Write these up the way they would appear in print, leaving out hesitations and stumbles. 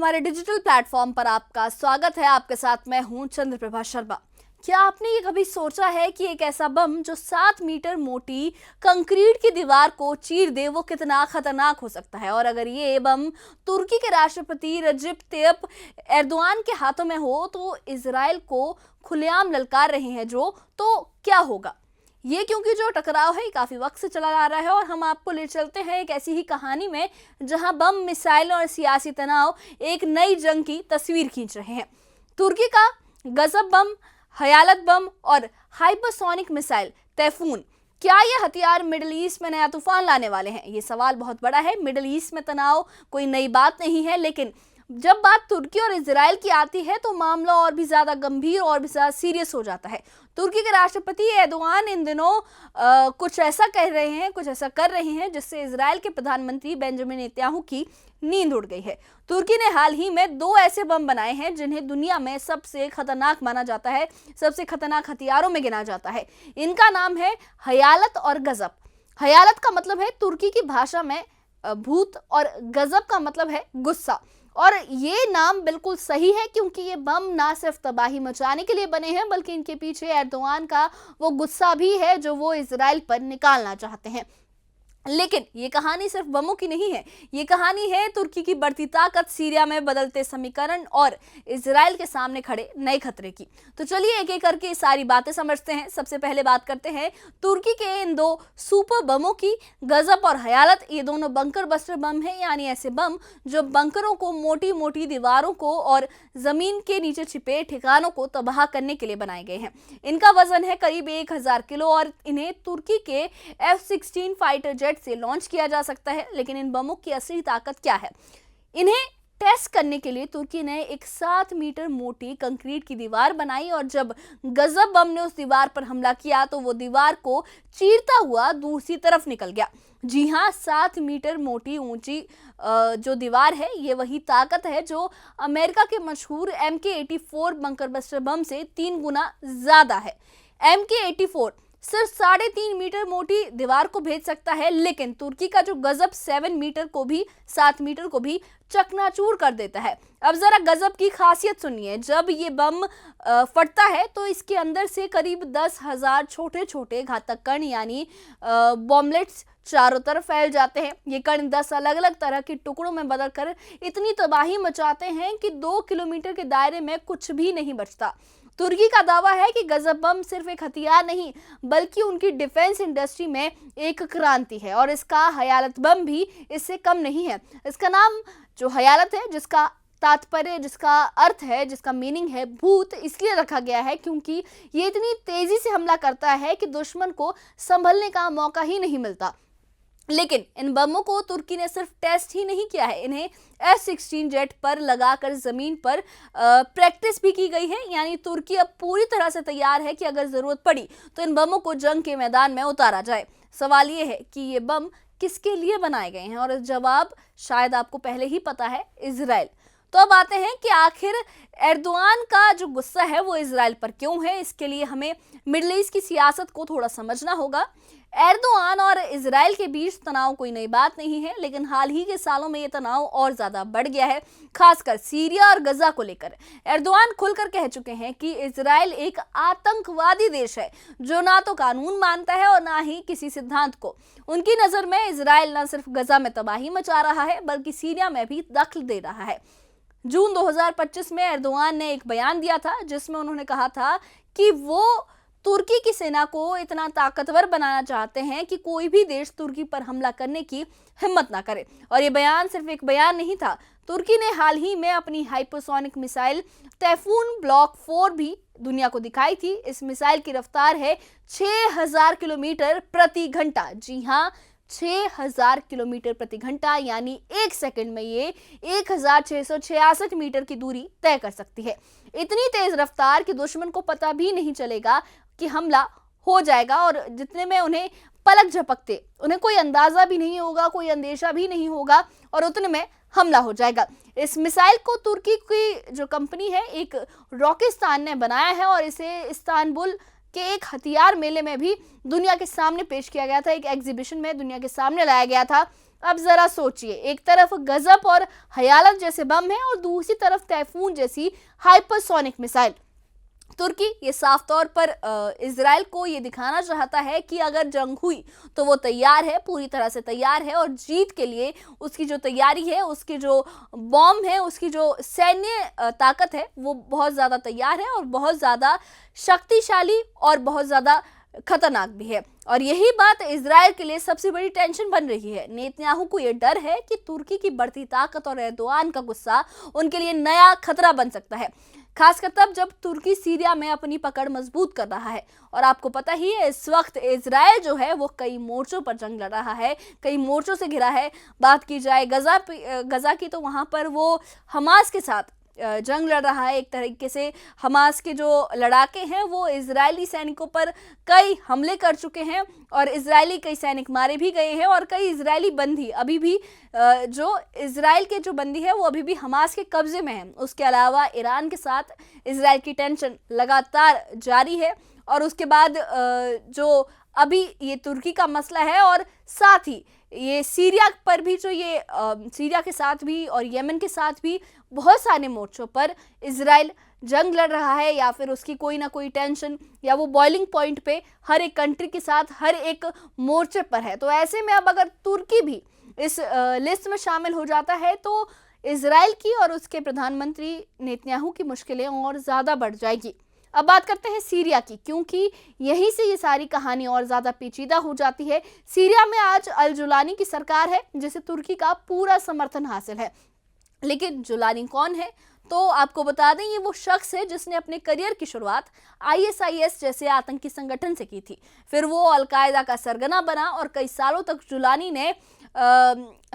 हमारे digital platform पर आपका स्वागत है। आपके साथ मैं हूं चंद्रप्रभा शर्मा। क्या आपने ये कभी सोचा है कि एक ऐसा बम जो 7 मीटर मोटी कंक्रीट की दीवार को चीर दे वो कितना खतरनाक हो सकता है? और अगर ये बम तुर्की के राष्ट्रपति रजिब तैयब एर्दोआन के हाथों में हो तो इजराइल को खुलेआम ललकार रहे हैं तो क्या होगा? ये क्योंकि जो टकराव है काफी वक्त से चला आ रहा है और हम आपको ले चलते हैं एक ऐसी ही कहानी में जहां बम, मिसाइल और सियासी तनाव एक नई जंग की तस्वीर खींच रहे हैं। तुर्की का गजब बम, हयालत बम और हाइपरसोनिक मिसाइल तैफून, क्या ये हथियार मिडिल ईस्ट में नया तूफान लाने वाले हैं? ये सवाल बहुत बड़ा है। मिडिल ईस्ट में तनाव कोई नई बात नहीं है, लेकिन जब बात तुर्की और इजराइल की आती है तो मामला और भी ज्यादा गंभीर और भी ज्यादा सीरियस हो जाता है। तुर्की के राष्ट्रपति एर्दोआन इन दिनों कुछ ऐसा कह रहे हैं, कुछ ऐसा कर रहे हैं जिससे इजराइल के प्रधानमंत्री बेंजामिन नेतन्याहू की नींद उड़ गई है। तुर्की ने हाल ही में 2 ऐसे बम बनाए हैं जिन्हें दुनिया में सबसे खतरनाक माना जाता है, सबसे खतरनाक हथियारों में गिना जाता है। इनका नाम है हयालत और गजब। हयालत का मतलब है तुर्की की भाषा में भूत और गजब का मतलब है गुस्सा। और ये नाम बिल्कुल सही है क्योंकि ये बम ना सिर्फ तबाही मचाने के लिए बने हैं बल्कि इनके पीछे एर्दोआन का वो गुस्सा भी है जो वो इजराइल पर निकालना चाहते हैं। लेकिन ये कहानी सिर्फ बमों की नहीं है, ये कहानी है तुर्की की बढ़ती ताकत, सीरिया में बदलते समीकरण और इजराइल के सामने खड़े नए खतरे की। तो चलिए एक एक करके सारी बातें समझते हैं। सबसे पहले बात करते हैं तुर्की के इन 2 सुपर बमों की, गजब और हयालत। ये दोनों बंकर बस्टर बम हैं, यानी ऐसे बम जो बंकरों को, मोटी मोटी दीवारों को और जमीन के नीचे छिपे ठिकानों को तबाह करने के लिए बनाए गए हैं। इनका वजन है करीब 1000 किलो और इन्हें तुर्की के F-16 फाइटर जेट से लॉन्च किया जा सकता है। लेकिन इन बमों की असली ताकत क्या है? इन्हें टेस्ट करने के लिए तुर्की ने एक 7 मीटर मोटी कंक्रीट की दीवार बनाई और जब गजब बम ने उस दीवार पर हमला किया तो वो दीवार को चीरता हुआ दूसरी तरफ निकल गया। जी हाँ, 7 मीटर मोटी ऊंची जो दीवार है ये वही ताकत है जो अमेरिका के मशहूर MK-84 बंकर बस्टर बम से 3 गुना ज्यादा है। MK-84 सिर्फ 3.5 मीटर मोटी दीवार को भेज सकता है, लेकिन तुर्की का जो गजब 7 मीटर को भी 7 मीटर को भी चकनाचूर कर देता है। अब जरा गजब की खासियत सुनिए। जब ये बम फटता है तो इसके अंदर से करीब 10,000 छोटे छोटे घातक कण यानी बॉम्बलेट्स चारों तरफ फैल जाते हैं। ये कण 10 अलग अलग तरह के टुकड़ों में बदलकर इतनी तबाही मचाते हैं कि 2 किलोमीटर के दायरे में कुछ भी नहीं बचता। तुर्की का दावा है कि गजब बम सिर्फ एक हथियार नहीं बल्कि उनकी डिफेंस इंडस्ट्री में एक क्रांति है और इसका हयालत बम भी इससे कम नहीं है। इसका नाम जो हयालत है, जिसका तात्पर्य, जिसका अर्थ है, जिसका मीनिंग है भूत, इसलिए रखा गया है क्योंकि ये इतनी तेजी से हमला करता है कि दुश्मन को संभलने का मौका ही नहीं मिलता। लेकिन इन बमों को तुर्की ने सिर्फ टेस्ट ही नहीं किया है, इन्हें F-16 जेट पर लगाकर जमीन पर प्रैक्टिस भी की गई है। यानी तुर्की अब पूरी तरह से तैयार है कि अगर जरूरत पड़ी तो इन बमों को जंग के मैदान में उतारा जाए। सवाल ये है कि ये बम किसके लिए बनाए गए हैं और जवाब शायद आपको पहले ही पता है, इजराइल। तो अब आते हैं कि आखिर एर्दोआन का जो गुस्सा है वो इजराइल पर क्यों है। इसके लिए हमें मिडिल ईस्ट की सियासत को थोड़ा समझना होगा। एर्दोआन और इजराइल के बीच तनाव कोई नई बात नहीं है, लेकिन हाल ही के सालों में ये तनाव और ज्यादा बढ़ गया है, खासकर सीरिया और गजा को लेकर। एर्दोआन खुलकर कह चुके हैं कि इजराइल एक आतंकवादी देश है जो ना तो कानून मानता है और ना ही किसी सिद्धांत को। उनकी नजर में इजराइल न सिर्फ गजा में तबाही मचा रहा है बल्कि सीरिया में भी दखल दे रहा है। जून 2025 में एर्दोआन ने एक बयान दिया था जिसमें उन्होंने कहा था कि वो तुर्की की सेना को इतना ताकतवर बनाना चाहते हैं कि कोई भी देश तुर्की पर हमला करने की हिम्मत ना करे। और ये बयान सिर्फ एक बयान नहीं था, तुर्की ने हाल ही में अपनी हाइपरसोनिक मिसाइल तैफून ब्लॉक 4 भी दुनिया को दिखाई थी। इस मिसाइल की रफ्तार है 6000 किलोमीटर प्रति घंटा। जी हाँ, 6000 किलोमीटर प्रति घंटा, यानी 1 सेकंड में ये 1666 मीटर की दूरी तय कर सकती है। इतनी तेज रफ्तार कि दुश्मन को पता भी नहीं चलेगा कि हमला हो जाएगा और जितने में उन्हें पलक झपकते उन्हें कोई अंदाजा भी नहीं होगा, कोई अंदेशा भी नहीं होगा और उतने में हमला हो जाएगा। इस मिसाइल को तुर्की की जो कंपनी है एक रॉकेस्तान ने बनाया है और इसे इस्तांबुल के एक हथियार मेले में भी दुनिया के सामने पेश किया गया था, एक एग्जीबिशन में दुनिया के सामने लाया गया था। अब जरा सोचिए, एक तरफ गजब और हयालत जैसे बम है और दूसरी तरफ टाइफून जैसी हाइपरसोनिक मिसाइल। तुर्की ये साफ तौर पर इजराइल को ये दिखाना चाहता है कि अगर जंग हुई तो वो तैयार है, पूरी तरह से तैयार है, और जीत के लिए उसकी जो तैयारी है, उसकी जो बॉम्ब है, उसकी जो सैन्य ताकत है, वो बहुत ज़्यादा तैयार है और बहुत ज़्यादा शक्तिशाली और बहुत ज़्यादा खतरनाक भी है। और यही बात इजराइल के लिए सबसे बड़ी टेंशन बन रही है। नेतन्याहू को यह डर है कि तुर्की की बढ़ती ताकत और एर्दोआन का गुस्सा उनके लिए नया खतरा बन सकता है, खासकर तब जब तुर्की सीरिया में अपनी पकड़ मजबूत कर रहा है। और आपको पता ही है, इस वक्त इजराइल जो है वो कई मोर्चों पर जंग लड़ रहा है, कई मोर्चों से घिरा है। बात की जाए गजा की, तो वहां पर वो हमास के साथ जंग लड़ रहा है। एक तरीके से हमास के जो लड़ाके हैं वो इजरायली सैनिकों पर कई हमले कर चुके हैं और इजरायली कई सैनिक मारे भी गए हैं, और कई इजरायली बंदी अभी भी जो इजराइल के जो बंदी है वो अभी भी हमास के कब्जे में है। उसके अलावा ईरान के साथ इजराइल की टेंशन लगातार जारी है, और उसके बाद जो अभी ये तुर्की का मसला है, और साथ ही ये सीरिया पर भी, जो ये सीरिया के साथ भी और यमन के साथ भी बहुत सारे मोर्चों पर इजराइल जंग लड़ रहा है, या फिर उसकी कोई ना कोई टेंशन या वो बॉइलिंग पॉइंट पे हर एक कंट्री के साथ हर एक मोर्चे पर है। तो ऐसे में अब अगर तुर्की भी इस लिस्ट में शामिल हो जाता है तो इजराइल की और उसके प्रधानमंत्री नेतन्याहू की मुश्किलें और ज़्यादा बढ़ जाएगी। अब बात करते हैं सीरिया की, क्योंकि यहीं से ये सारी कहानी और ज़्यादा पेचीदा हो जाती है। सीरिया में आज अल जुलानी की सरकार है जिसे तुर्की का पूरा समर्थन हासिल है। लेकिन जुलानी कौन है? तो आपको बता दें, ये वो शख्स है जिसने अपने करियर की शुरुआत आईएसआईएस जैसे आतंकी संगठन से की थी। फिर वो अलकायदा का सरगना बना और कई सालों तक जुलानी ने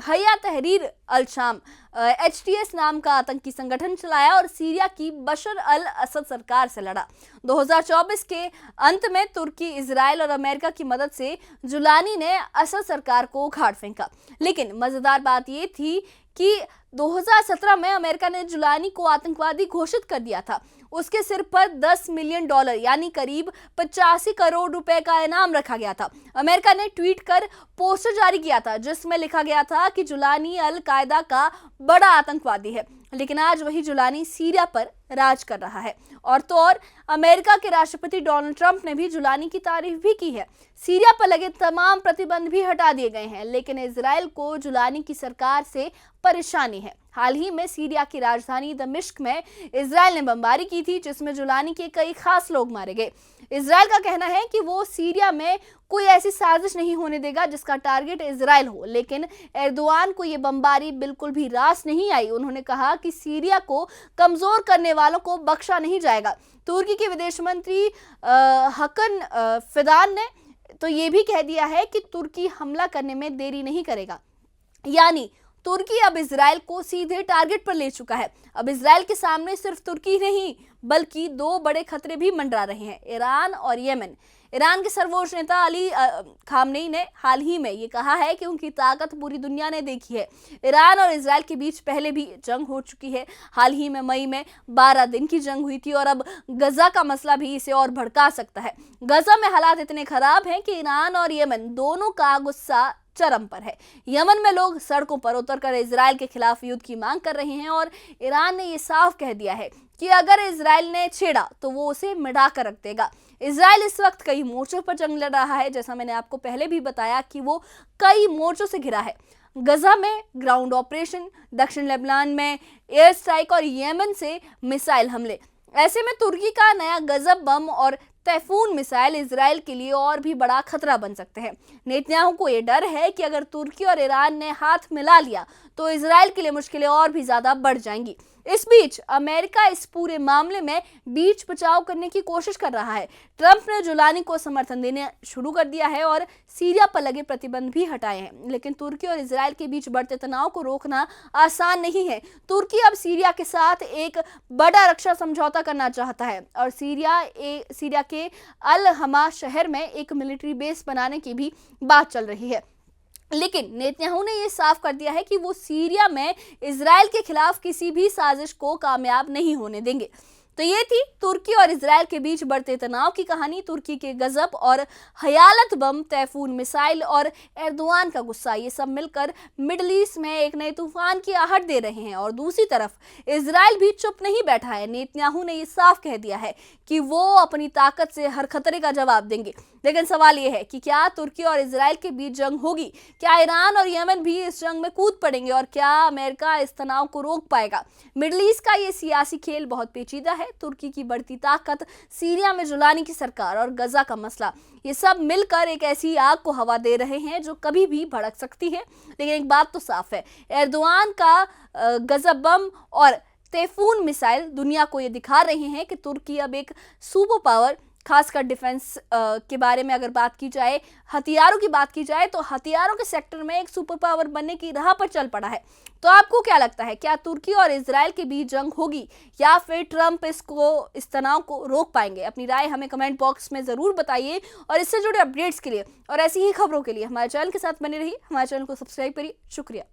हया तहरीर अल शाम HTS नाम का आतंकी संगठन चलाया और सीरिया की बशर अल असद सरकार से लड़ा। 2024 के अंत में तुर्की, इजराइल और अमेरिका की मदद से जुलानी ने असद सरकार को उखाड़ फेंका। लेकिन मजेदार बात ये थी कि 2017 में अमेरिका ने जुलानी को आतंकवादी घोषित कर दिया था। उसके सिर पर $10 मिलियन यानी करीब 85 करोड़ रुपए का इनाम रखा गया था। अमेरिका ने ट्वीट कर पोस्टर जारी किया था जिसमें लिखा गया था कि जुलानी अल कायदा का बड़ा आतंकवादी है। लेकिन आज वही जुलानी सीरिया पर राज कर रहा है, और तो और अमेरिका के राष्ट्रपति डोनाल्ड ट्रंप ने भी जुलानी की तारीफ भी की है। सीरिया पर लगे तमाम प्रतिबंध भी हटा दिए गए हैं, लेकिन इजराइल को जुलानी की सरकार से परेशानी है। हाल ही में सीरिया की राजधानी दमिश्क में इजराइल ने बमबारी की थी जिसमें जुलानी के कई खास लोग मारे गए। इजराइल का कहना है कि वो सीरिया में कोई ऐसी साजिश नहीं होने देगा जिसका टारगेट इजराइल हो, लेकिन एर्दोआन को ये बमबारी बिल्कुल भी रास नहीं आई। उन्होंने कहा कि सीरिया को कमजोर करने वालों को बख्शा नहीं जाएगा। तुर्की के विदेश मंत्री हकन फिदान ने तो ये भी कह दिया है कि तुर्की हमला करने में देरी नहीं करेगा। यानी तुर्की अब इजराइल को सीधे टारगेट पर ले चुका है। अब इजराइल के सामने सिर्फ तुर्की नहीं बल्कि दो बड़े खतरे भी मंडरा रहे हैं, ईरान और यमन। ईरान के सर्वोच्च नेता अली खामनेई ने हाल ही में ये कहा है कि उनकी ताकत पूरी दुनिया ने देखी है। ईरान और इजराइल के बीच पहले भी जंग हो चुकी है। हाल ही में मई में 12 दिन की जंग हुई थी, और अब गजा का मसला भी इसे और भड़का सकता है। गजा में हालात इतने खराब हैं कि ईरान और यमन दोनों का गुस्सा चरम पर है। यमन में लोग सड़कों पर उतरकर इजराइल के खिलाफ युद्ध की मांग कर रहे हैं, और ईरान ने यह साफ कह दिया है कि अगर इजराइल ने छेड़ा तो वो उसे मिटा कर रख देगा। इजराइल इस वक्त कई मोर्चों पर जंग लड़ रहा है, जैसा मैंने आपको पहले भी बताया कि वो कई मोर्चों से घिरा है। गजा में ग्राउंड ऑपरेशन, दक्षिण लेबनान में एयर स्ट्राइक और यमन से मिसाइल हमले। ऐसे में तुर्की का नया गजब बम और टाइफून मिसाइल इजराइल के लिए और भी बड़ा खतरा बन सकते हैं। नेतन्याहू को यह डर है कि अगर तुर्की और ईरान ने हाथ मिला लिया तो इजराइल के लिए मुश्किलें और भी ज्यादा बढ़ जाएंगी। इस बीच अमेरिका इस पूरे मामले में बीच बचाव करने की कोशिश कर रहा है। ट्रंप ने जुलानी को समर्थन देने शुरू कर दिया है और सीरिया पर लगे प्रतिबंध भी हटाए हैं, लेकिन तुर्की और इजराइल के बीच बढ़ते तनाव को रोकना आसान नहीं है। तुर्की अब सीरिया के साथ एक बड़ा रक्षा समझौता करना चाहता है और सीरिया के अल हमा शहर में एक मिलिट्री बेस बनाने की भी बात चल रही है। लेकिन नेतन्याहू ने यह साफ कर दिया है कि वो सीरिया में इजराइल के खिलाफ किसी भी साजिश को कामयाब नहीं होने देंगे। तो ये थी तुर्की और इजराइल के बीच बढ़ते तनाव की कहानी। तुर्की के गजब और हयालत बम, तैफून मिसाइल और एर्दोआन का गुस्सा, ये सब मिलकर मिडल ईस्ट में एक नए तूफान की आहट दे रहे हैं। और दूसरी तरफ इजराइल भी चुप नहीं बैठा है। नेतन्याहू ने ये साफ कह दिया है कि वो अपनी ताकत से हर खतरे का जवाब देंगे। लेकिन सवाल यह है कि क्या तुर्की और इजराइल के बीच जंग होगी? क्या ईरान और यमन भी इस जंग में कूद पड़ेंगे? और क्या अमेरिका इस तनाव को रोक पाएगा? मिडल ईस्ट का ये सियासी खेल बहुत पेचीदा है। तुर्की की बढ़ती ताकत, सीरिया में जुलानी की सरकार और गजा का मसला, ये सब मिलकर एक ऐसी आग को हवा दे रहे हैं जो कभी भी भड़क सकती है। लेकिन एक बात तो साफ है, एर्दोआन का गजब बम और तैफून मिसाइल दुनिया को ये दिखा रहे हैं कि तुर्की अब एक सुपर पावर, खासकर डिफेंस के बारे में अगर बात की जाए, हथियारों की बात की जाए, तो हथियारों के सेक्टर में एक सुपर पावर बनने की राह पर चल पड़ा है। तो आपको क्या लगता है, क्या तुर्की और इजराइल के बीच जंग होगी या फिर ट्रंप इस तनाव को रोक पाएंगे? अपनी राय हमें कमेंट बॉक्स में जरूर बताइए। और इससे जुड़े अपडेट्स के लिए और ऐसी ही खबरों के लिए हमारे चैनल के साथ बने रहिए। हमारे चैनल को सब्सक्राइब करिए। शुक्रिया।